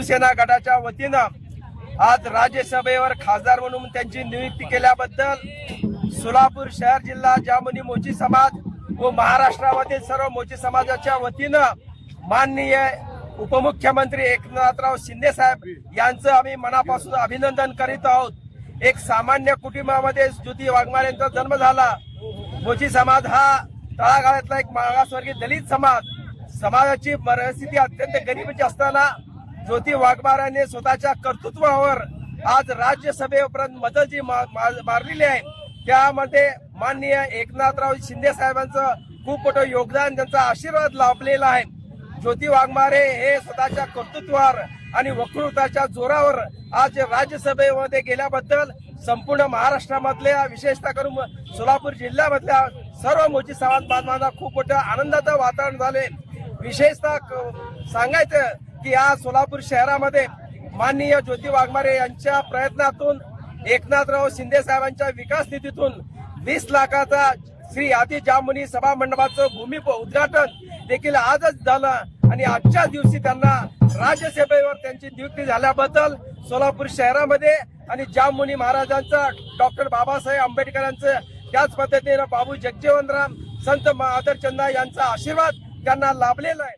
शिवसेना गटाच्या वतीनं आज राज्यसभेवर खासदार म्हणून त्यांची नियुक्ती केल्याबद्दल सोलापूर शहर जिल्हा जामोनी मोची समाज व महाराष्ट्रामधील सर्व मोची समाजाच्या वतीनं माननीय उपमुख्यमंत्री एकनाथराव शिंदे साहेब यांचं आम्ही मनापासून अभिनंदन करीत आहोत। एक सामान्य कुटुंबामध्ये ज्योती वाघमारे यांचा जन्म झाला। मोची समाज हा तळागाळातला एक मागासवर्गीय दलित समाजाची परिस्थिती अत्यंत गरिबीची असताना ज्योती वाघमारेने स्वतःच्या कर्तृत्वावर आज राज्यसभेपर्यंत मतं जी मारलेली आहे त्यामध्ये माननीय एकनाथराव शिंदे साहेबांचं खूप मोठं योगदान, त्यांचा आशीर्वाद लाभलेला आहे। ज्योती वाघमारे हे स्वतःच्या कर्तृत्वावर आणि वक्तृत्वाच्या जोरावर आज राज्यसभेमध्ये गेल्याबद्दल संपूर्ण महाराष्ट्रामधल्या विशेषतः करून सोलापूर जिल्ह्यामधल्या सर्व मोची समाज बांधवांना खूप मोठं आनंदाचं वातावरण झाले। विशेषतः सांगायचं की या सोलापूर शहरामध्ये माननीय ज्योती वाघमारे यांच्या प्रयत्नातून एकनाथराव शिंदे साहेबांच्या विकास निधीतून 20 लाखाचा श्री आदी जामोनी सभा मंडपाचं उद्घाटन देखील आजच झालं आणि आजच्या दिवशी त्यांना राज्यसभेवर त्यांची नियुक्ती झाल्याबद्दल सोलापूर शहरामध्ये आणि जामोनी महाराजांचं डॉक्टर बाबासाहेब आंबेडकरांचं त्याच पद्धतीनं बाबू जगजीवनराम संत आदरचंदा यांचा आशीर्वाद त्यांना लाभलेला आहे।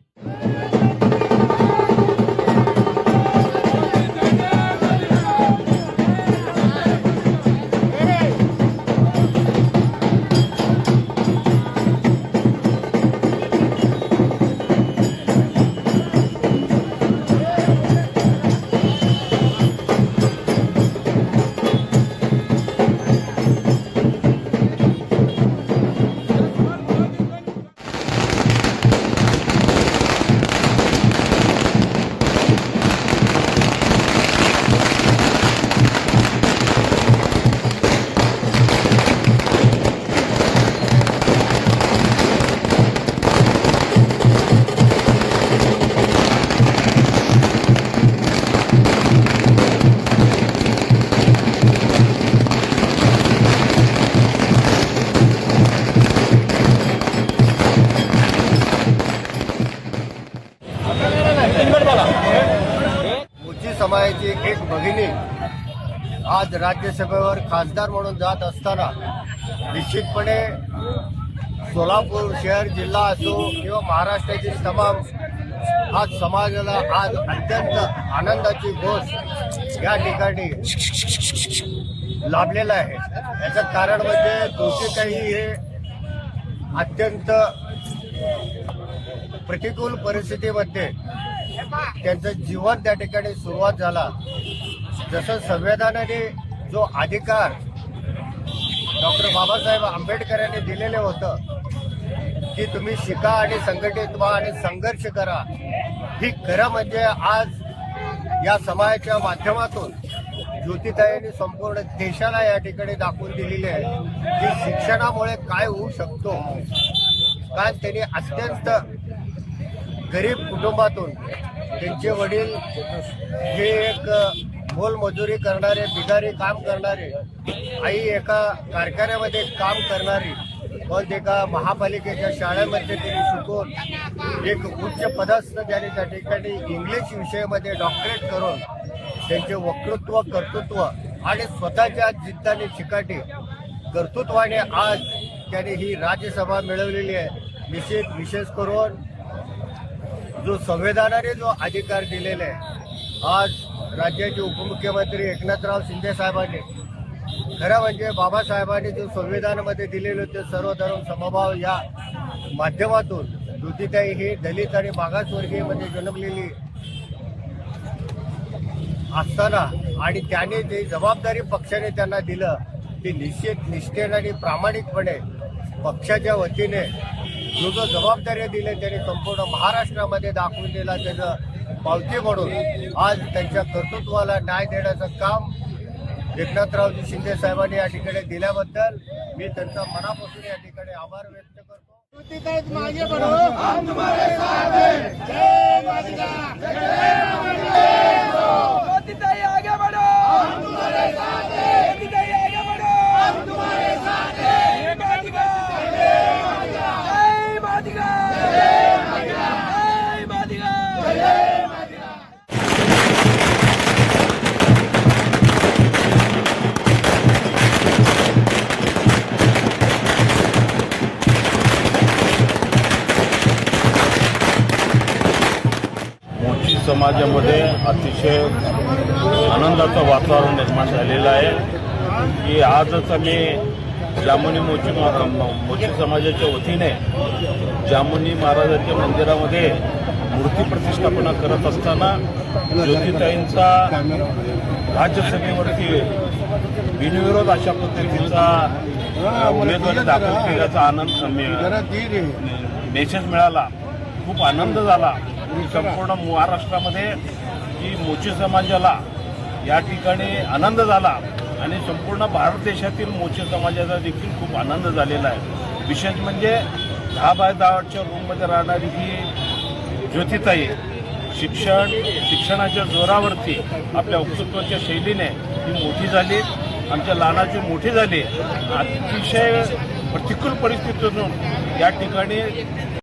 मोची समाजाची एक भगिनी आज राज्यसभेवर खासदार म्हणून जात असताना निश्चितपणे सोलापूर शहर जिल्हा असो किंवा महाराष्ट्रातील तमाम आज समाजाला आज अत्यंत आनंदाची गोष्ट या ठिकाणी लाभलेला आहे। याचं कारण म्हणजे दोषीताई हे अत्यंत प्रतिकूल परिस्थितीमध्ये त्यांचं जीवन त्या ठिकाणी सुरुवात झाला। जसं संविधानाने जो अधिकार डॉक्टर बाबासाहेब आंबेडकर यांनी दिलेले होतं की तुम्ही शिका आणि संघटित व्हा आणि संघर्ष करा, ही खरं म्हणजे आज या समाजाच्या माध्यमातून ज्योतिताईंनी संपूर्ण देशाला या ठिकाणी दाखवून दिलेली आहे की शिक्षणामुळे काय होऊ शकतो। कारण त्यांनी अत्यंत गरीब कुटुंबातून त्यांचे वडील हे एक मोलमजुरी करणारे, बिगारी काम करणारे, आई एका कारखान्यामध्ये काम करणारी, पण एका महापालिकेच्या शाळेमध्ये त्यांनी शिकून एक उच्च पदस्थ त्यांनी त्या ठिकाणी इंग्लिश विषयामध्ये डॉक्टरेट करून त्यांचे वक्तृत्व, कर्तृत्व आणि स्वतःच्या जिद्दाने चिकाटी कर्तृत्वाने आज त्यांनी ही राज्यसभा मिळवलेली आहे। निश्चित विशेष करून जो संविधानाने जो अधिकार दिलेला आहे, आज राज्याचे उपमुख्यमंत्री एकनाथराव शिंदे साहेबांनी खरं म्हणजे बाबासाहेबांनी जो संविधानामध्ये दिलेले होते सर्व धर्म समभाव या माध्यमातून ज्योतिताई ही दलित आणि मागासवर्गीयमध्ये जन्मलेली असताना आणि त्याने जी जबाबदारी पक्षाने त्यांना दिलं ती निश्चित निष्ठेने आणि प्रामाणिकपणे पक्षाच्या वतीने जो जबाबदारी दिली त्यांनी संपूर्ण महाराष्ट्रामध्ये दाखवून दिला। त्याचं पावती म्हणून आज त्यांच्या कर्तृत्वाला न्याय देण्याचं काम एकनाथरावजी शिंदे साहेबांनी या ठिकाणी दिल्याबद्दल मी त्यांचा मनापासून या ठिकाणी आभार व्यक्त करतो। मागे बढ़ो, हम तुम्हारे साथ हैं। जय माता, जय माता। आगे बढ़ो, हम तुम्हारे साथ हैं। आगे बढ़ो, हम तुम्हारे साथ हैं। जय माता, जय माता, जय माता, जय माता, जय माता। समाजामध्ये अतिशय आनंदाचं वातावरण निर्माण झालेलं आहे की आजच आम्ही जामुनी मोची समाजाच्या वतीने जामुनी महाराजांच्या मंदिरामध्ये मूर्ती प्रतिष्ठापना करत असताना ज्योतिताईंचा राज्यसभेवरती बिनविरोध अशा पद्धतीचा उमेदवारी दाखल केल्याचा मेसेज मिळाला. खूप आनंद झाला. संपूर्ण महाराष्ट्रामध्ये जी मोची समाजाला या ठिकाणी आनंद झाला आणि संपूर्ण भारत देशातील मोची समाजाचा देखील खूप आनंद झालेला आहे. विशेष म्हणजे 10x10 रूममध्ये राहणारी ही ज्योतिताई शिक्षणाच्या जोरावरती आपल्या वक्तृत्वाच्या शैलीने ही मोठी झाली. आमच्या लहानाची मोठी झाली. अतिशय प्रतिकूल परिस्थितीतून या ठिकाणी